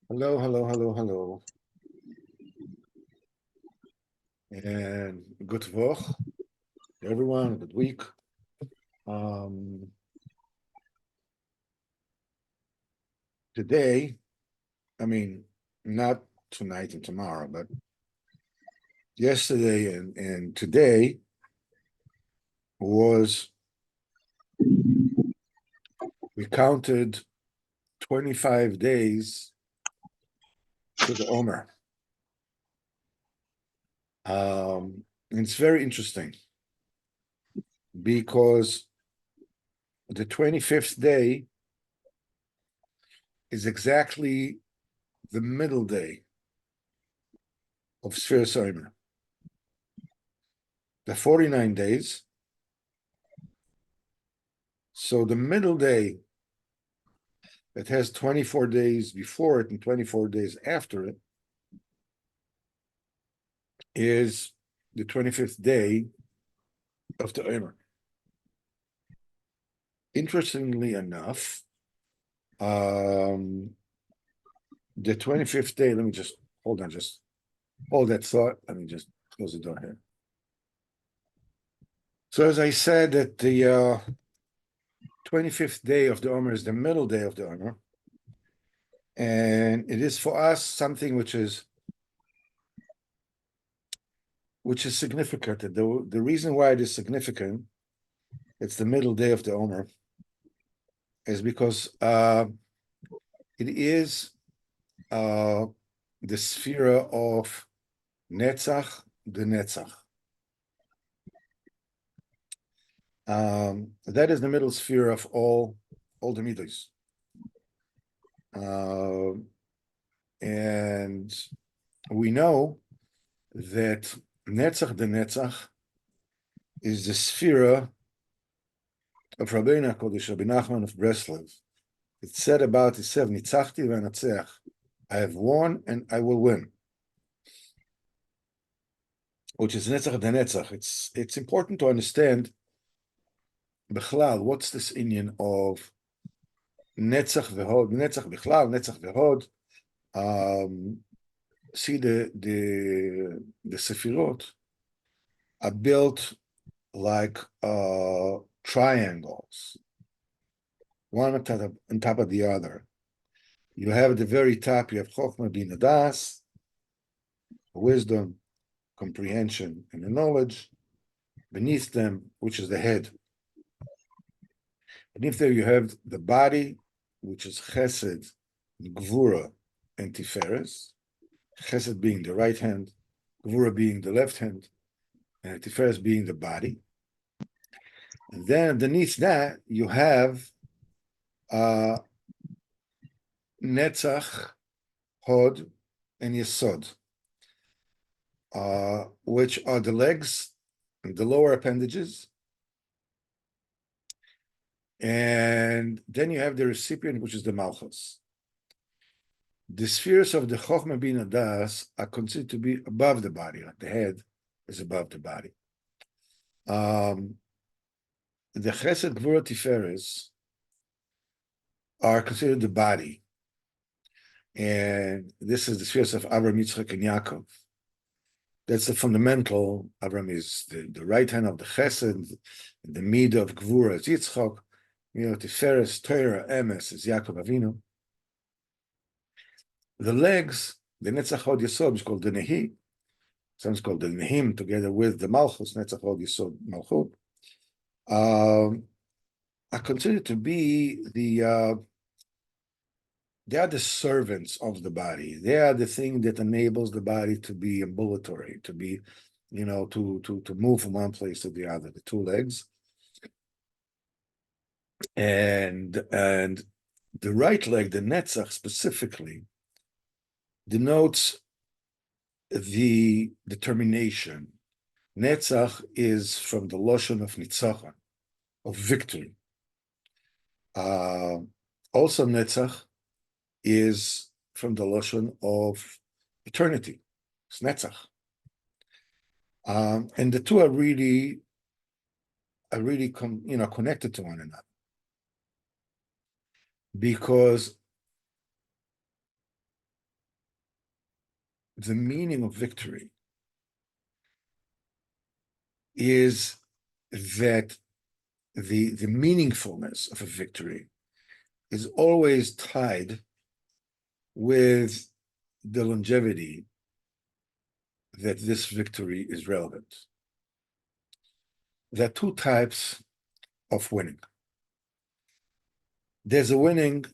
Hello, hello, hello, hello. And good Woch, everyone, good week. Um, Today, I mean, not tonight and tomorrow, but yesterday and today was, we counted 25 days to the Omer. And it's very interesting because the 25th day is exactly the middle day of Sphere Omer. The 49 days. So the middle day that has 24 days before it and 24 days after it is the 25th day of the Omer. Interestingly enough, the 25th day, let me just hold on, just hold that thought. Let me just close the door here. So as I said, that the 25th day of the Omer is the middle day of the Omer. And it is for us something which is significant. The reason why it is significant, it's the middle day of the Omer, is because it is the sphere of Netzach, the Netzach. That is the middle sphere of all the Midos. And we know that Netzach, the Netzach, is the sphere of Rabbeinu HaKodesh, Rabbi Nachman of Breslov. It's said about itself, Nitzachti v'anatzeach. I have won and I will win. Which is Netzach the Netzach. It's important to understand Bechlal, what's this inyan of Netzach v'hod, Netzach Bechlal, Netzach v'hod. See the Sefirot are built like triangles, one on top of the other. You have at the very top, you have Chokhmah Bina Das, wisdom, comprehension, and the knowledge. Beneath them, which is the head. Beneath there, you have the body, which is Chesed, Gvura, and Tiferes. Chesed being the right hand, Gvura being the left hand, and Tiferes being the body. And then underneath that, you have Netzach, Hod, and Yesod, which are the legs and the lower appendages. And then you have the recipient, which is the Malchus. The spheres of the Chokhmah Bina Das are considered to be above the body, like the head is above the body. The Chesed, Gvura, Tiferes are considered the body. And this is the spheres of Avraham, Yitzchak, and Yaakov. That's the fundamental. Avraham is the right hand of the Chesed, the Midah of Gvura is Yitzchak, Tiferes, Torah, Emes is Yaakov Avinu. The legs, the Netzach Hod Yesod, is called the Nehi. Sometimes called the Nehim, together with the Malchus, Netzach Hod Yesod Malchut, are considered to be they are the servants of the body. They are the thing that enables the body to be ambulatory, to be, to move from one place to the other, the two legs. And the right leg, the Netzach specifically, denotes the determination. Netzach is from the Lashon of Nitzachon, of victory. Also, Netzach is from the Lashon of eternity. It's Netzach. And the two are really connected to one another. Because the meaning of victory is that the meaningfulness of a victory is always tied with the longevity that this victory is relevant. There are two types of winning. There's a winning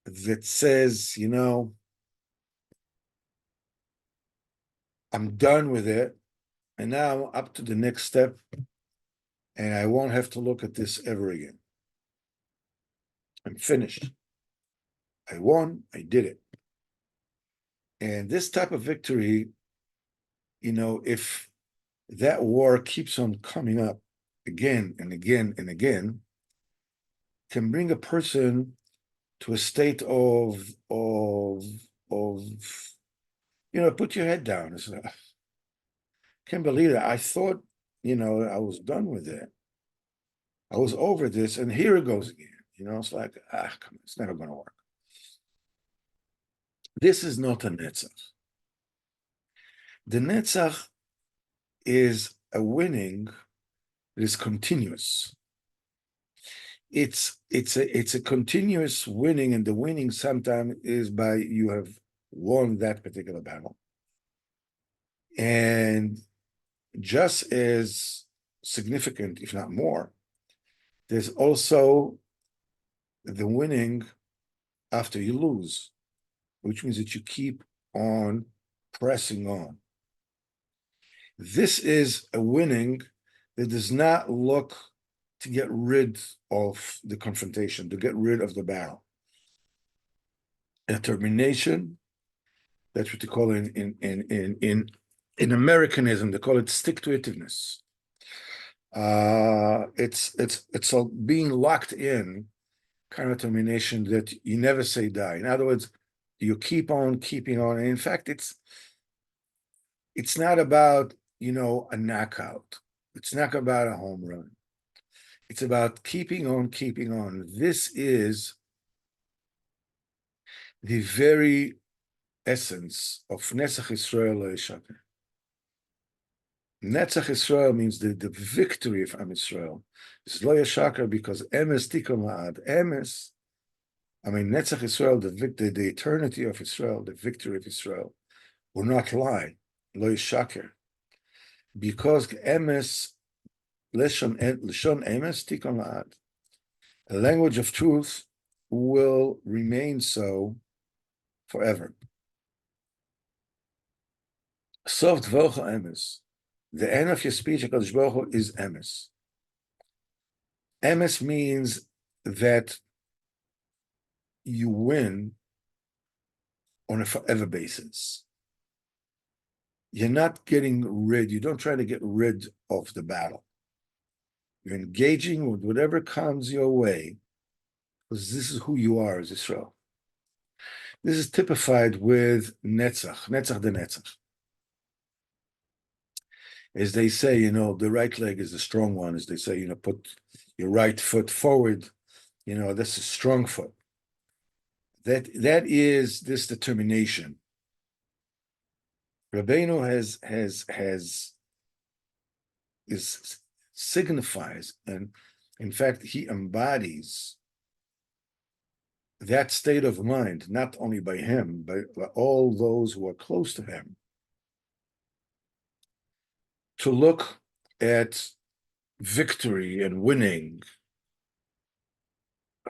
that says, I'm done with it, and now I'm up to the next step, and I won't have to look at this ever again. I'm finished. I won, I did it. And this type of victory, if that war keeps on coming up again and again and again, can bring a person to a state of put your head down. It's like, can't believe it. I thought, I was done with it. I was over this, and here it goes again. It's like, come on, it's never going to work. This is not a netzach. The netzach is a winning that is continuous. It's a continuous winning, and the winning sometimes is by you have won that particular battle. And just as significant, if not more, there's also the winning after you lose, which means that you keep on pressing on. This is a winning that does not look to get rid of the confrontation, to get rid of the battle. A termination, that's what they call in Americanism, they call it stick-to-itiveness. It's a being locked in kind of termination that you never say die. In other words, you keep on keeping on. And in fact, it's not about, a knockout. It's not about a home run. It's about keeping on, keeping on. This is the very essence of Netzach Yisrael Lo Yishaker. Netzach Yisrael means the victory of Am Yisrael. It's Lo Yishaker because Emes Tikon La'ad. Emes, Netzach Yisrael, the eternity of Israel, the victory of Israel, will not lie. Lo Yishaker. Because Emes, Leshon Emes Tikon La'ad. The language of truth will remain so forever. Sof Dvorcha Emes. The end of your speech, HaKadosh Baruch Hu, is Emes. Emes means that you win on a forever basis. You're not you don't try to get rid of the battle. You're engaging with whatever comes your way, because this is who you are as Israel. This is typified with Netzach the Netzach. As they say, the right leg is the strong one. As they say, put your right foot forward. That's a strong foot. That is this determination. Rabbeinu signifies, and in fact, he embodies that state of mind, not only by him, but by all those who are close to him, to look at victory and winning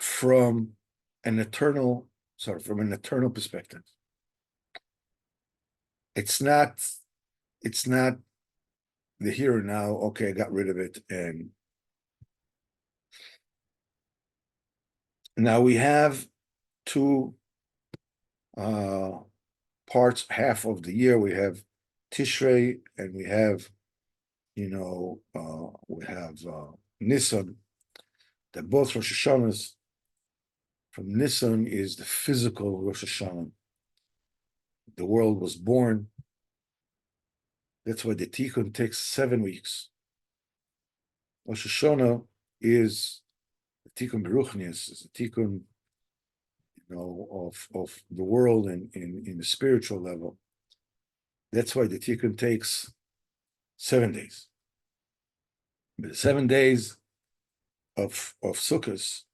from an eternal perspective. It's not the here and now, okay, I got rid of it. And now we have two parts, half of the year. We have Tishrei and we have Nisan. They're both Rosh Hashanahs. From Nisan is the physical Rosh Hashanah. The world was born. That's why the Tikkun takes 7 weeks. Rosh Hashanah is the Tikkun Beruchnius, is the Tikkun, of the world and in the spiritual level. That's why the tikkun takes 7 days. But the 7 days of Sukkot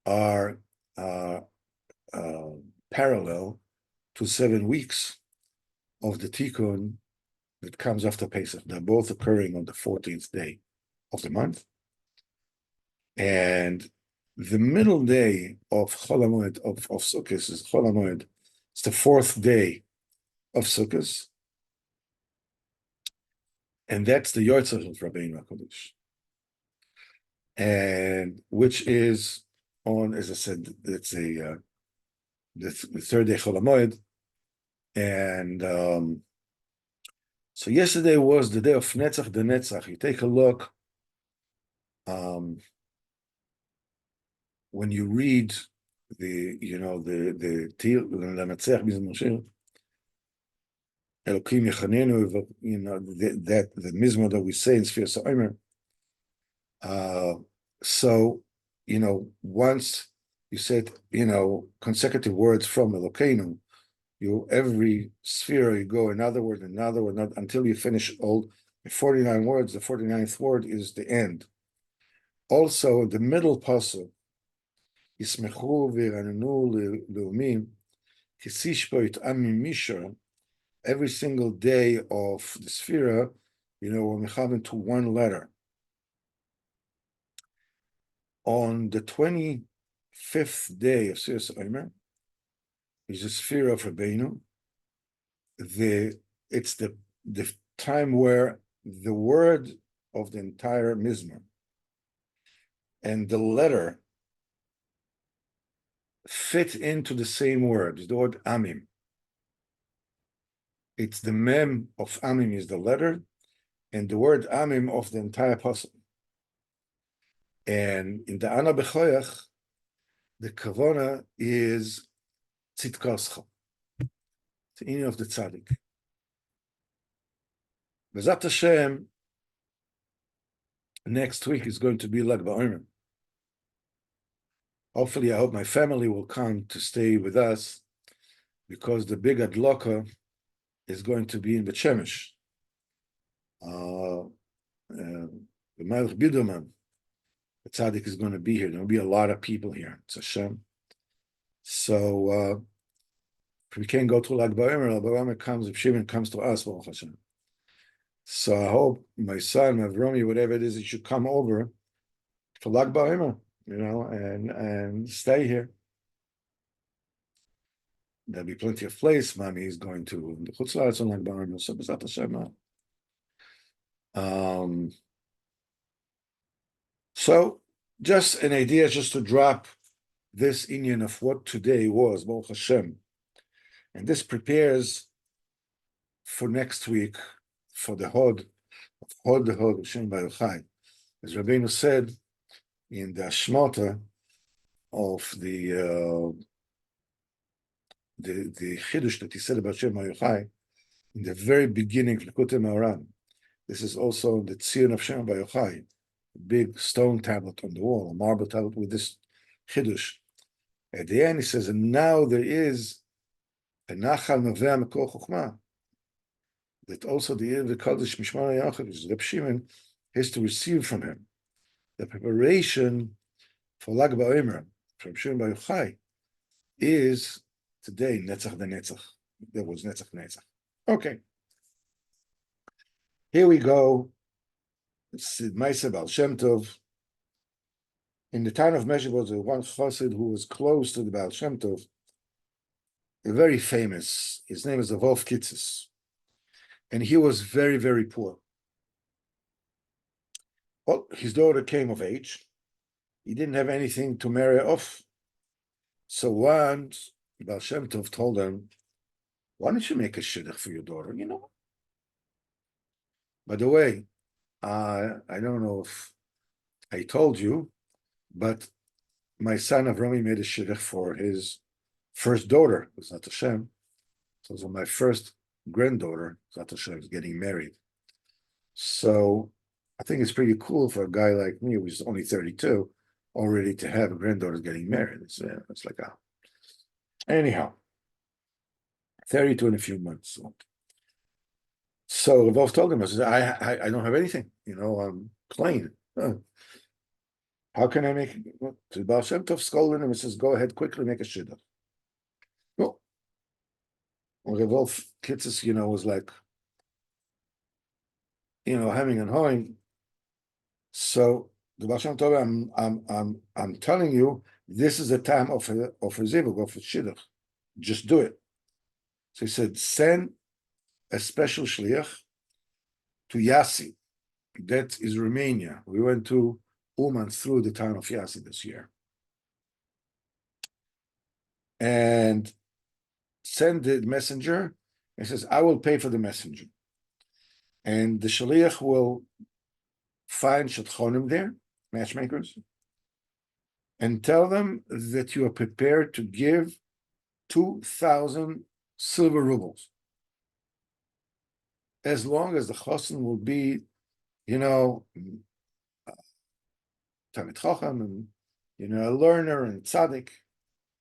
are uh, parallel to 7 weeks of the tikkun that comes after Pesach. They're both occurring on the 14th day of the month. And the middle day of Chol HaMoed of Sukkot is Chol HaMoed. It's the 4th day of Sukkot. And that's the Yotzah of Rabbeinu HaKadosh. And which is on, as I said, it's the 3rd day Chol HaMoed. And so yesterday was the day of Netzach the Netzach. You take a look, when you read the Tir L'Natzach Mizmor Shir, Elokim Yechanenu, that the Mizmor that we say in Sfiras HaOmer. So, once you said, consecutive words from Elokeinu, every sphere you go another word, until you finish all the 49 words. The 49th word is the end. Also, the middle pasuk, Yismechu v'yiranenu le'umim, kisishpo yit'amim misha. Every single day of the sphere, we're mechaven to one letter. On the 25th day of Sichos Haran is the sphere of Rabbeinu. It's the time where the word of the entire Mizmor and the letter fit into the same word. It's the word Amim. It's the mem of Amim is the letter, and the word Amim of the entire puzzle. And in the Ana B'choyach, the kavana is Tzidkoscha, the inyan of the tzaddik. B'ezrat Hashem, next week is going to be Lag BaOmer. Hopefully, I hope my family will come to stay with us, because the big adloka is going to be in Bet Shemesh. The Melech Biderman, the tzaddik, is going to be here. There will be a lot of people here. It's a Shem. So if we can't go to Lag BaOmer comes, if Shimon comes to us, Baruch Hashem. So I hope my son, Avromi, whatever it is, he should come over for Lag BaOmer, and stay here. There'll be plenty of place. Mommy is going to the Chutz La'aretz on Lag BaOmer, so B'ezrat Hashem. So just an idea, just to drop this inyan of what today was, Baruch Hashem. And this prepares for next week, for the Hod of Shem Yochai. As Rabbeinu said in the Shmota of the Chiddush that he said about Shem Yochai, in the very beginning of Likutei Moharan. This is also the Tzion of Shem Yochai, a big stone tablet on the wall, a marble tablet with this Chiddush. At the end, he says, and now there is a Nachal Noveh Mekor Chochmah, that also the Yid Kodesh Mishmar Yachid, which is Reb Shimon, has to receive from him. The preparation for Lag BaOmer from Shem Yochai is today Netzach the Netzach. There was Netzach Netzach. Okay. Here we go. It's Maaseh Baal Shem Tov. In the town of Meshech was one chassid who was close to the Baal Shem Tov, very famous. His name is Wolf Kitzes. And he was very, very poor. Well, his daughter came of age. He didn't have anything to marry off. So once Baal Shem Tov told him, why don't you make a shidduch for your daughter? By the way, I don't know if I told you, but my son Avrami made a shidduch for his first daughter, B'ezrat Hashem. So my first granddaughter, B'ezrat Hashem, is getting married. So I think it's pretty cool for a guy like me, who's only 32, already to have a granddaughter getting married. It's like anyhow, 32 in a few months. So Revolve told him, I said, I don't have anything, I'm plain. How can I make it? So Baal Shem Tov scolded him and says, go ahead, quickly make a shidduch. Well, Revolve Kitzis, was like, hemming and hawing. So the Baal Shem Tov, I'm telling you, this is the time of a zivug, of a shidduch. Just do it. So he said, send a special shliach to Yassi. That is Romania. We went to Uman through the town of Yassi this year. And send the messenger. He says, I will pay for the messenger. And the shliach will find shadchonim there, matchmakers, and tell them that you are prepared to give 2,000 silver rubles. As long as the chosin will be, Talmid Chacham, and, a learner and tzaddik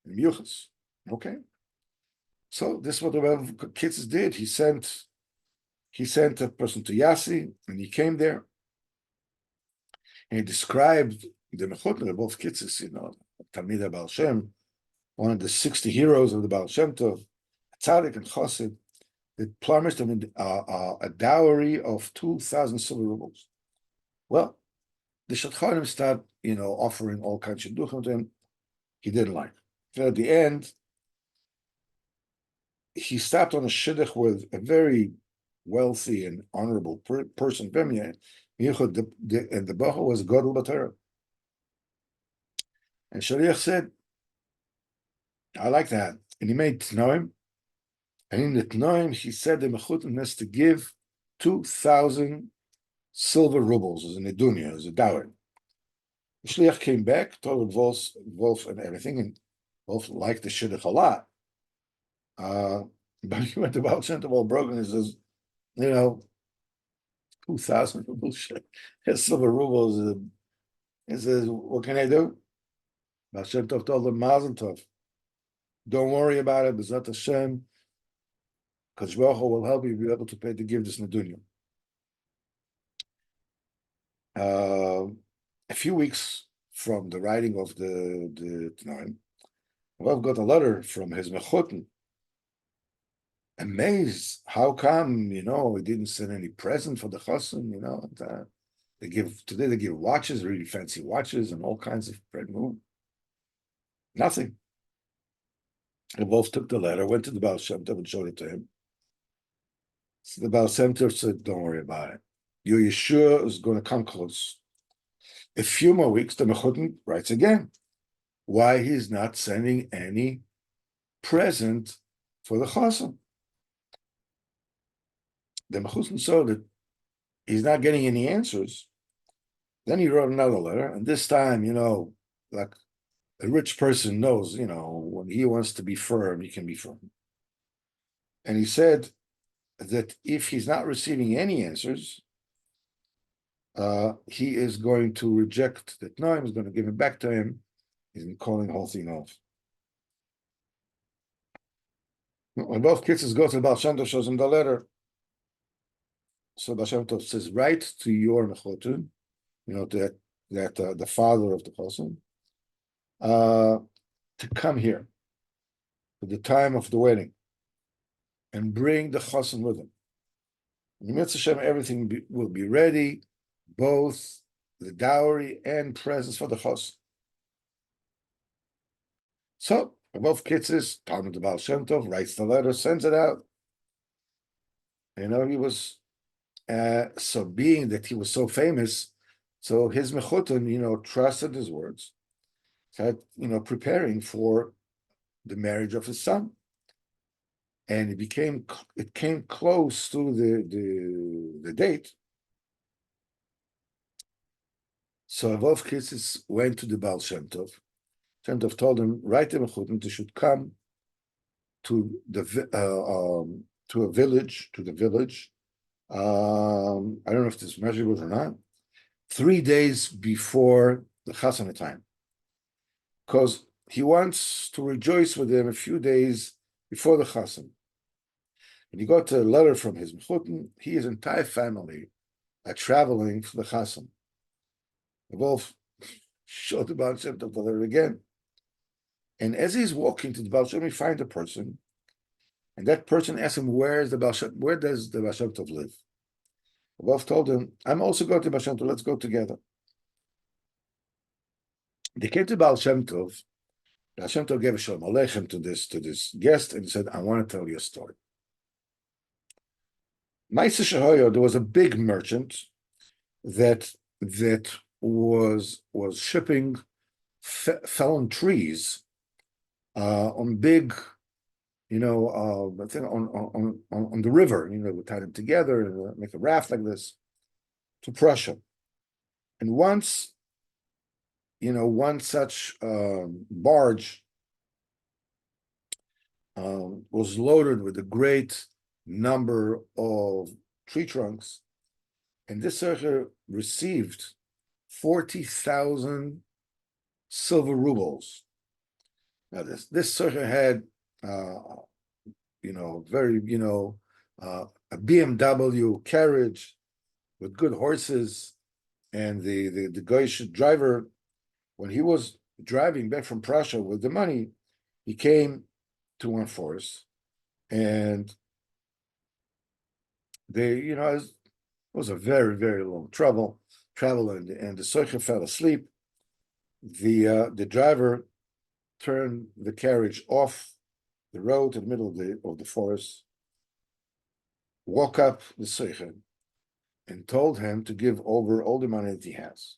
and yuchas. Okay. So this is what the Rav Kitzis did. He sent a person to Yassi, and he came there. And he described the Mechutner of both Kitzis, Talmid Baal Shem, one of the 60 heroes of the Baal Shem Tov, tzaddik and chosid, that promised him a dowry of 2,000 silver rubles. Well, the Shadchanim start, offering all kinds of shidduchim to him. He didn't like. So at the end, he stopped on a shidduch with a very wealthy and honorable person, and the Bacha was Godel B'Torah. And Shaliach said, I like that. And he made Tnoim. And in the Tnoim, he said the Mechutin has to give 2,000 silver rubles as a nedunya, as a dowry. The Shliach came back, told Wolf and everything, and Wolf liked the shidduch a lot. But he went to Baal Shem Tov all broken and says, 2,000 rubles, silver rubles. He says, what can I do? Baal Shem Tov told him, Mazel Tov. Don't worry about it. B'ezrat Hashem, because Baruch Hu will help you be able to pay to give this nedunya. A few weeks from the writing of the Tanaim, Rav got a letter from his Mechutin, amazed. How come, he didn't send any present for the Chosin, they give watches, really fancy watches, and all kinds of bread moon. Nothing. They both took the letter, went to the Baal Shem Tov and showed it to him. So the Baal Shem Tov said, don't worry about it. Your Yeshua is going to come close. A few more weeks, the Mechutin writes again why he's not sending any present for the Chosin. The Mechutin saw that he's not getting any answers. Then he wrote another letter, and this time, like a rich person knows, when he wants to be firm, he can be firm. And he said that if he's not receiving any answers, he is going to reject the Tnoim, he's going to give it back to him, he's calling the whole thing off. When both kids go to the Baal Shem Tov, shows him the letter. So Baal Shem Tov says, write to your Mechutin, that the father of the Chosin, to come here for the time of the wedding and bring the Chosin with him. In Mitzvah Shem, everything will be ready, both the dowry and presents for the Chosin. So, both kitzes, Talmud the Baal Shem Tov, writes the letter, sends it out. He was, so being that he was so famous, so his Mechutin, trusted his words, started, preparing for the marriage of his son. And it came close to the date. So Avov Kitzis went to the Baal Shem Tov. Shem Tov told him, write the Mechutin, they should come to the village. I don't know if this measurable or not. 3 days before the Chasana time, because he wants to rejoice with them a few days before the Chasana. And he got a letter from his Mechutin. His entire family are traveling for the Chasam. The Wolf showed the Baal Shem Tov the letter again. And as he's walking to the Baal Shem, he finds a person, and that person asks him, where does the Baal Shem Tov live? The Wolf told him, I'm also going to Baal Shem Tov, let's go together. They came to Baal Shem Tov. Baal Shem Tov gave a Shalom Aleichem to this guest, and he said, I want to tell you a story. Sichos Haran, there was a big merchant that was shipping fallen trees on big, thing on the river. We tie them together and make a raft like this to Prussia. And once such barge was loaded with a great number of tree trunks, and this Sichos received 40,000 silver rubles. Now this Sichos had a BMW carriage with good horses, and the Goyish driver, when he was driving back from Prussia with the money, he came to one forest, and it was a very, very long travel, and the Sichos fell asleep. The driver turned the carriage off the road in the middle of the forest, woke up the Sichos, and told him to give over all the money that he has.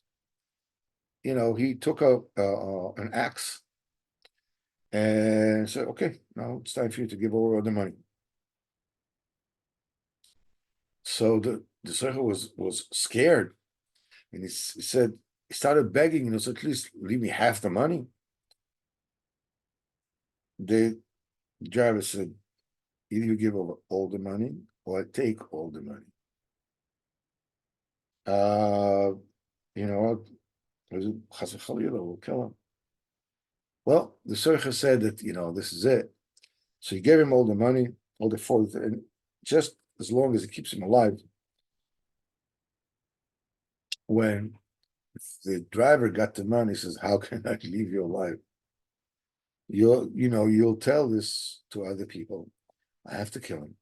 He took an axe and said, okay, now it's time for you to give over all the money. So the Sichos was scared, and he said, he started begging, so at least leave me half the money. The driver said, either you give over all the money or I take all the money. We'll kill him. Well, the Sichos said that, this is it. So he gave him all the money, all the 40, and just as long as it keeps him alive. When the driver got the money, he says, how can I leave you alive? You'll tell this to other people. I have to kill him.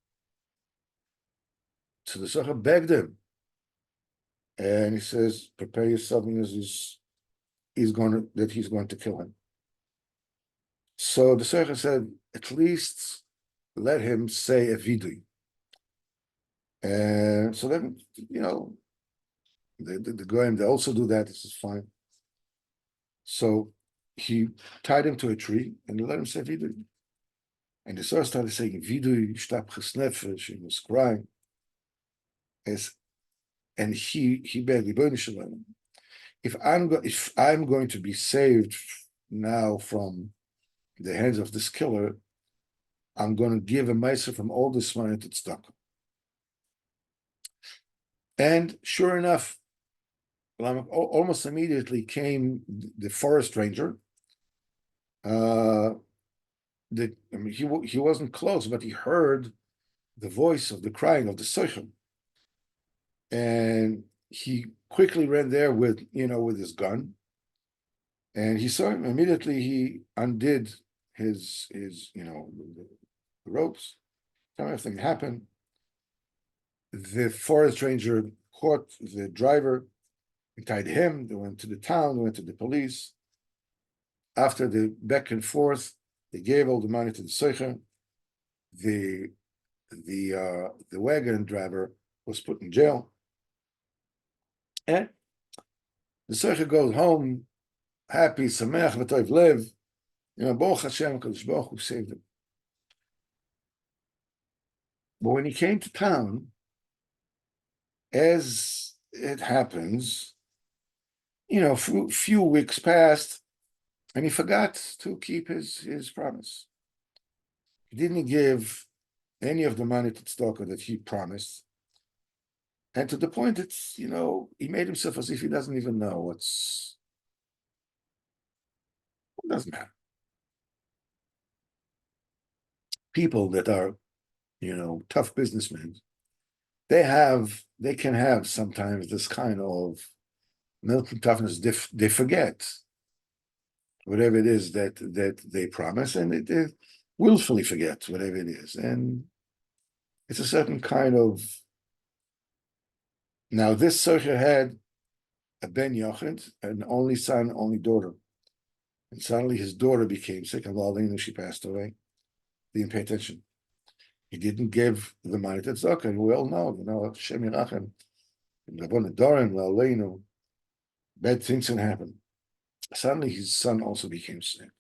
So the Sichos begged him. And he says, prepare yourself, because he's going to kill him. So the Sichos said, at least let him say a vidui. And so then, the Goyim, they also do that. This is fine. So he tied him to a tree and let him say vidui. And the Sichos started saying vidui, shtapches nefesh. He was crying. And he begged, if I'm going to be saved now from the hands of this killer, I'm going to give a meiser from all this money to tzedakah. And sure enough, almost immediately came the forest ranger. He wasn't close, but he heard the voice of the crying of the Sichos, and he quickly ran there with his gun, and he saw him. Immediately he undid his the ropes. Everything happened. The forest ranger caught the driver and tied him. They went to the town, went to the police. After the back and forth, they gave all the money to the Sichos. The wagon driver was put in jail. And the Sichos goes home happy, sameach v'toiv lev. Baruch Hashem, Kadosh Baruch Hu saved him. But when he came to town, as it happens, few weeks passed, and he forgot to keep his promise. He didn't give any of the money to tzedakah that he promised. And to the point that, he made himself as if he doesn't even know it doesn't matter. People that are tough businessmen, they can have sometimes this kind of mental toughness. They forget whatever it is that they promise, and they willfully forget whatever it is. And it's a certain kind of. Now, this Socher had a Ben Yochid, an only son, only daughter. And suddenly his daughter became sick, and while they knew she passed away, they didn't pay attention. He didn't give the money to Tzedakah, and we all know, Shem Yirachem, bad things can happen. Suddenly his son also became sick.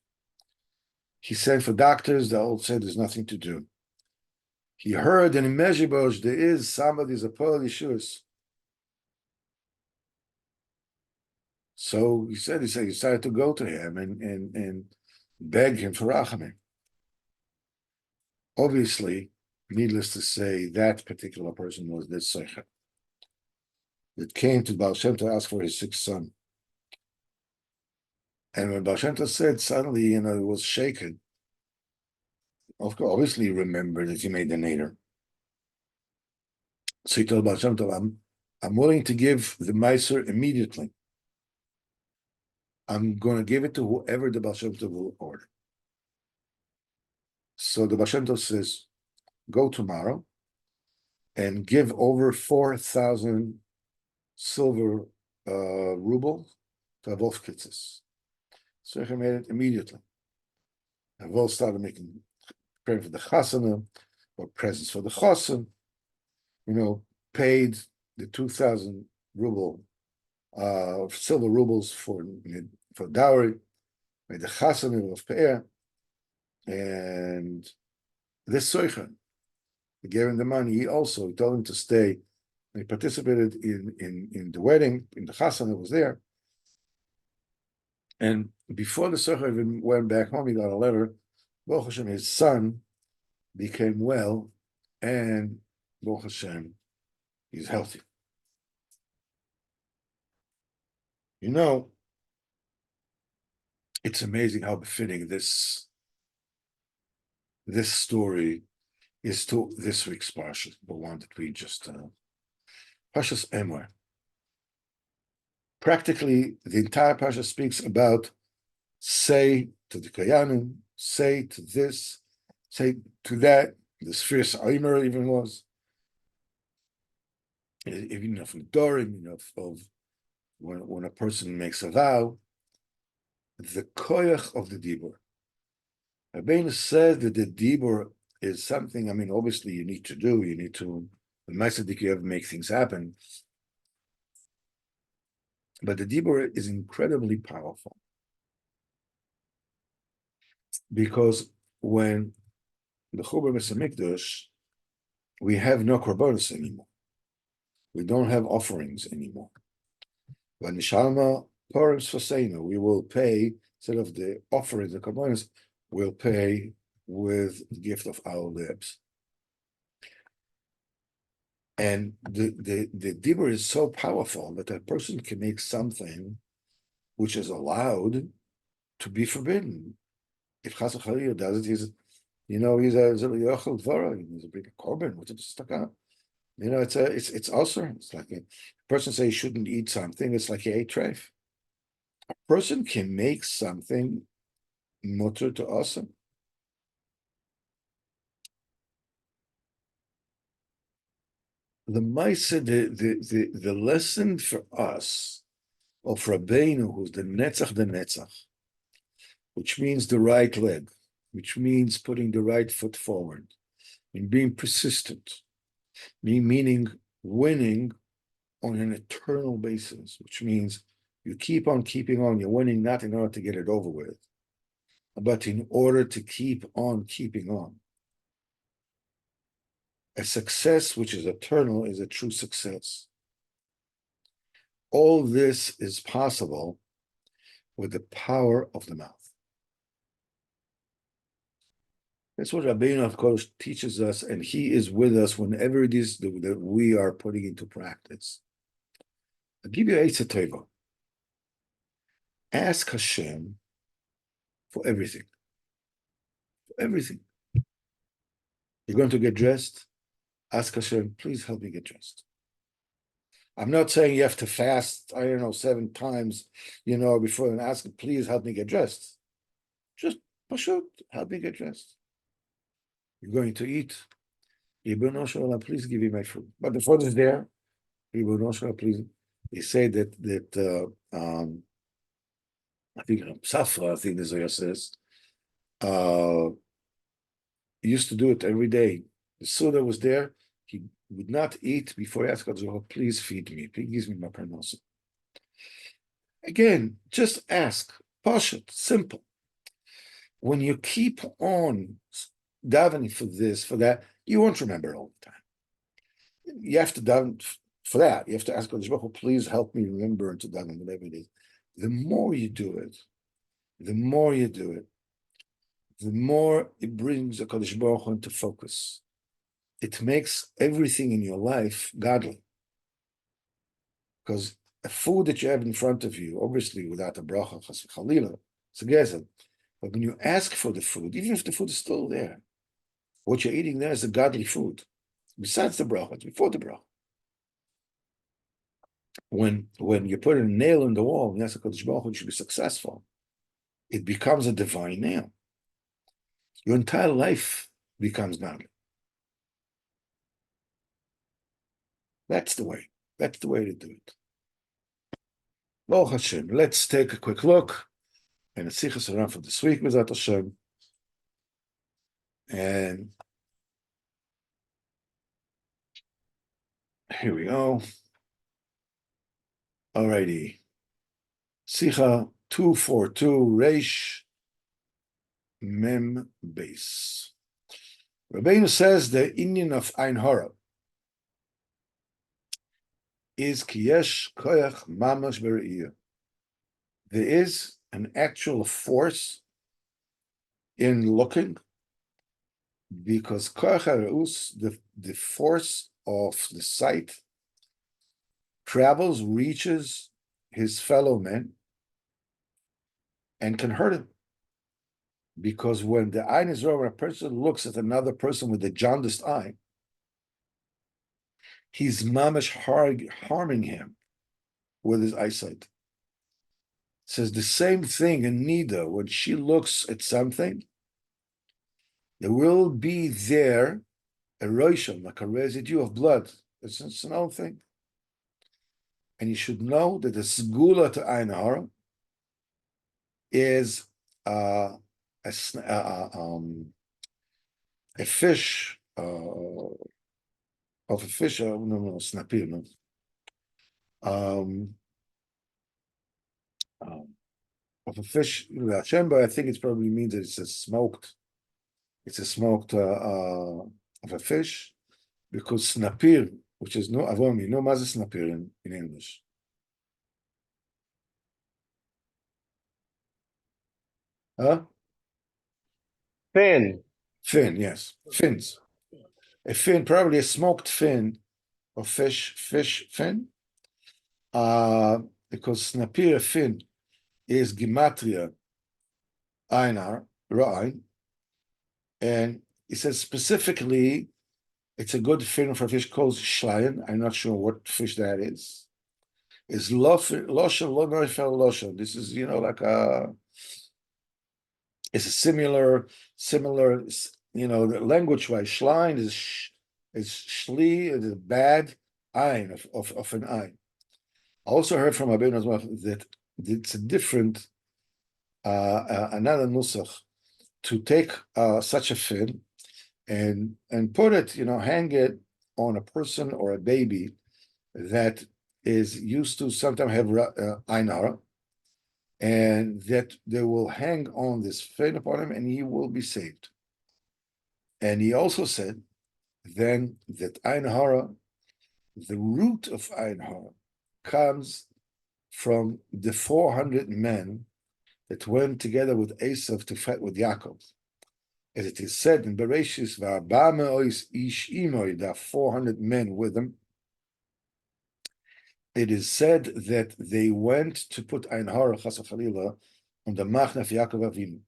He sent for doctors, they all said there's nothing to do. He heard in Mezhibosh there is somebody's a Paul Yeshus. So he decided to go to him and beg him for rachamim. Obviously, needless to say, that particular person was this Seicher that came to Baal Shem to ask for his sixth son. And when Baal Shem said, suddenly, it was shaken. Of course, obviously, he remembered that he made the nader. So he told Baal Shem, I'm willing to give the Meiser immediately. I'm going to give it to whoever the Baal Shem will order. So the Baal Shem says, go tomorrow and give over 4,000 silver rubles to Wolf Kitzes. So he made it immediately. And Wolf started praying for the chasana, or presents for the chassan, paid the 2,000 ruble silver rubles for dowry, made the chassan of Pe'er, and this Soichen, he gave him the money. He told him to stay. He participated in the wedding, in the chassan that was there. And before the Soichen even went back home, he got a letter. Baruch Hashem, his son became well, and Baruch Hashem, he's healthy. It's amazing how befitting this story is to this week's parsha, the one that we just Parshas Emor. Practically, the entire parsha speaks about say to the Kayanim, say to this, say to that. The Spheres Aimer even was, even of Dorim, of when a person makes a vow, the koyach of the dibur. Rabbeinu says that the dibur is something. Obviously, you need to. The Meisadik, you have to make things happen. But the dibur is incredibly powerful because when the Chubar Mesamikdash, we have no korbanos anymore. We don't have offerings anymore. When Nishalma Purim Sfaseinu, we will pay, instead of the offerings, the korbanos, we'll pay with the gift of our lips. And the dibur is so powerful that a person can make something which is allowed to be forbidden. If Chas v'Chalila does it, he's a yochel dvara, he's a big korban. What's it stuck out? It's also. It's like a person say he shouldn't eat something. It's like he ate treif. A person can make something mutter to awesome. The Maisa, the lesson for us of Rabbeinu, who's the Netzach, which means the right leg, which means putting the right foot forward, and being persistent, meaning winning on an eternal basis, which means you keep on keeping on. You're winning not in order to get it over with, but in order to keep on keeping on. A success which is eternal is a true success. All this is possible with the power of the mouth. That's what Rabbeinu, of course, teaches us, and he is with us whenever it is that we are putting into practice. I'll give you a Eitzah Tova. Ask Hashem for everything. For everything. You're going to get dressed. Ask Hashem, please help me get dressed. I'm not saying you have to fast, 7 times, before and ask, please help me get dressed. Just pashut, help me get dressed. You're going to eat. Ribono shel olam, please give me my food. But the food is there. Ribono shel olam, please. They say that I think Safra, I think the Zohar says, he used to do it every day. The Suda was there. He would not eat before he asked God, please feed me. Please give me my parnasa. Again, just ask. Pashut, simple. When you keep on davening for this, for that, you won't remember all the time. You have to daven for that. You have to ask God, please help me remember to daven whatever it is. The more you do it, the more it brings a Kadosh Baruch Hu into focus. It makes everything in your life godly. Because a food that you have in front of you, obviously without a bracha, chas v'chalila, it's a gezel. But when you ask for the food, even if the food is still there, what you're eating there is a godly food. Besides the bracha, it's before the bracha. When you put a nail in the wall and ask Kadosh Baruch Hu should be successful, it becomes a divine nail. Your entire life becomes godly. That's the way. That's the way to do it. Baruch Hashem. Let's take a quick look and the Sichos Haran for this week, B'ezrat Hashem. And here we go. Alrighty. Sicha 242 Reish Mem Beis. Rabbeinu says the Indian of Ein Hara is Kiyesh Koyach Mamash Bere'iyah. There is an actual force in looking, because Koyach HaRe'us, the force of the sight, travels, reaches his fellow men, and can hurt him. Because when the eye is over, a person looks at another person with a jaundiced eye, he's mamash harming him with his eyesight. Says the same thing in Nida. When she looks at something, there will be there a rosham, like a residue of blood. It's an old thing. And you should know that the segula to Ein Hara is a fish of a fish. No, snapir. No. Of a fish, Shem, but I think it probably means that it's a smoked of a fish, because snapir, which is no avomi, no maze snapir in English. Huh? Fin, yes, fins. A fin, probably a smoked fin of fish fin. Because snapir fin is gematria einar ra'ain, and it says specifically it's a good fin for a fish called shlein. I'm not sure what fish that is. Is loshen lo noifel loshen. This is like it's a similar language-wise. Shlein is shli, is bad ein of an ein. I also heard from Abin as well that it's a different another nusach to take such a fin and put it, hang it on a person or a baby that is used to sometimes have Ein Hara, and that they will hang on this fin upon him and he will be saved. And he also said then that Ein Hara, the root of Ein Hara, comes from the 400 men that went together with Esav to fight with Yaakov. As it is said in Bereshis, there are 400 men with them. It is said that they went to put Ein Hara chas v'chalila on the Machnef Yaakov Avinu.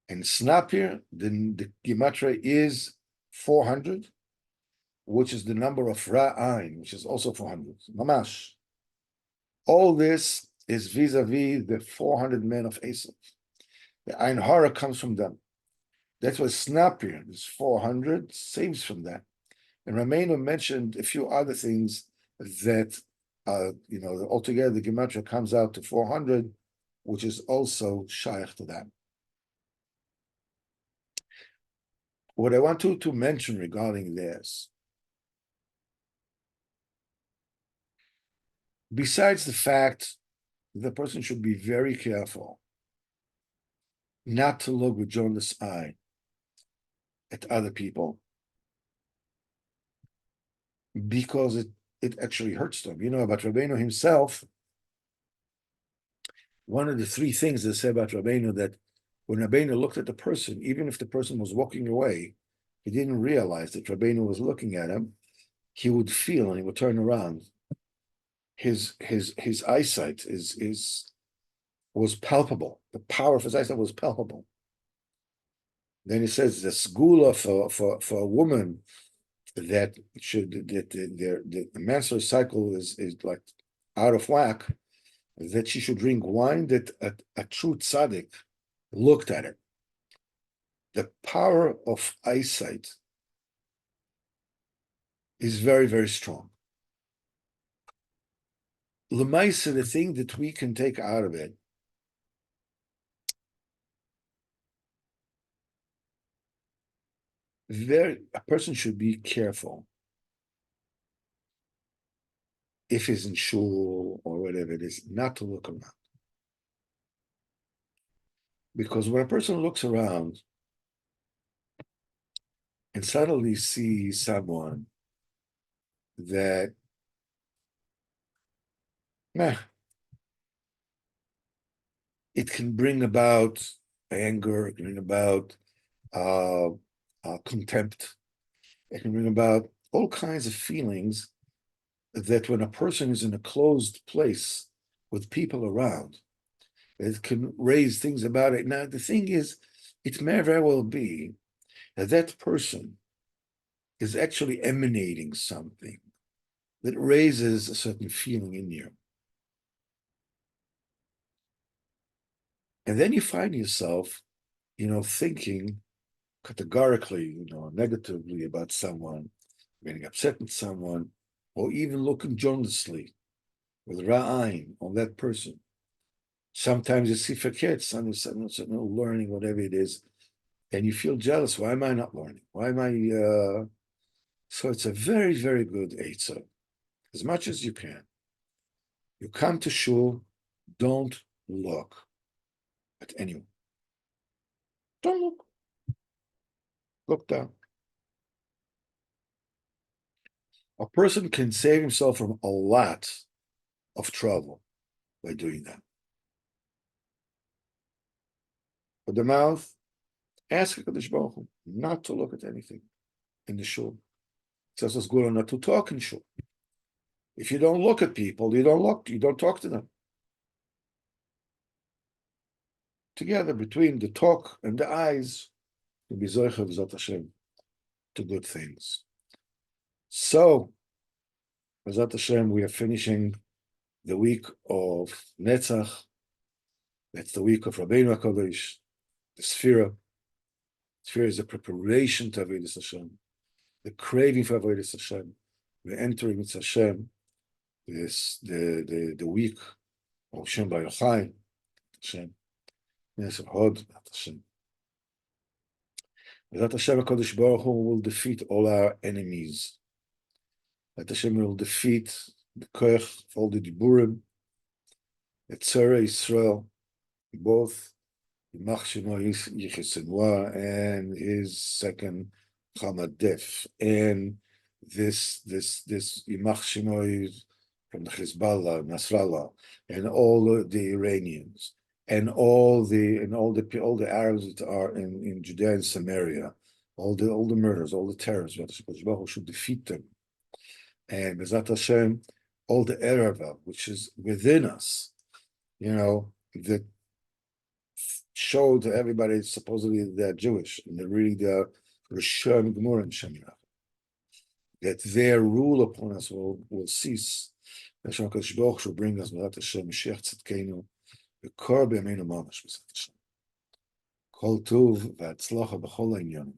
And Snapir, the gematria is 400, which is the number of Ra'ain, which is also 400. Mamash. All this is vis-a-vis the 400 men of Esav. The Ein Hara comes from them. That's why Snapir is 400, saves from that. And Rameno mentioned a few other things that, altogether the Gematria comes out to 400, which is also shaykh to that. What I want to mention regarding this, besides the fact the person should be very careful not to look with jaundiced eye at other people, because it actually hurts them. You know about Rabbeinu himself, one of the three things they say about Rabbeinu, that when Rabbeinu looked at the person, even if the person was walking away, he didn't realize that Rabbeinu was looking at him. He would feel and he would turn around. His eyesight was palpable. The power of his eyesight was palpable. Then he says the segula for a woman that the menstrual cycle is like out of whack, that she should drink wine, that a true tzaddik looked at it. The power of eyesight is very, very strong. L'maisa, the thing that we can take out of it, a person should be careful if he's in shul or whatever it is, not to look around. Because when a person looks around and suddenly sees someone that, it can bring about anger, it can bring about contempt, it can bring about all kinds of feelings that when a person is in a closed place with people around, it can raise things about it. Now, the thing is, it may very well be that that person is actually emanating something that raises a certain feeling in you. And then you find yourself, thinking categorically, negatively about someone, getting upset with someone, or even looking jaundicely with ra'ain on that person. Sometimes you see for kids, learning, whatever it is, and you feel jealous. Why am I not learning? Why am I? So it's a very, very good eitzah. As much as you can. You come to shul, don't look at anyone. Don't look. Look down. A person can save himself from a lot of trouble by doing that. With the mouth, ask HaKadosh Baruch Hu not to look at anything in the shul. It says it's good not to talk in shul. If you don't look at people, you don't talk to them. Together, between the talk and the eyes, you'll be zoicha v'zat Hashem to good things. So, v'zat Hashem, we are finishing the week of Netzach. That's the week of Rabbeinu HaKadosh, the Sphira. Sphira is the preparation to Avodas Hashem, the craving for Avodas Hashem. We're entering with Hashem, the week of Shem Bayochai, Hashem. Yes, Hod, Hashem. That Hashem HaKadosh Baruch Hu will defeat all our enemies. That Hashem will defeat the koach of all the diburim, the Tzara Yisrael, both Yimach Shemo Yichisenwa and his second Hamadef, and this Yimach Shemo from the Hezbollah, Nasrallah, and all the Iranians, and all the Arabs that are in Judea and Samaria, all the murders, all the terrorists, Baruch should defeat them. And Bezat Hashem, all the Ereva, which is within us, that showed to everybody supposedly they're Jewish, and they're Rishon Gmor and Shem Yirach, that their rule upon us will cease. Hashem HaKadosh Baruch Hu will bring us Me'at Hashem Mashiach Tzidkeinu V'kor B'yameinu Mamash B'Zat Hashem. Kol Tov V'Atzlacha B'chol Ha'inyanim.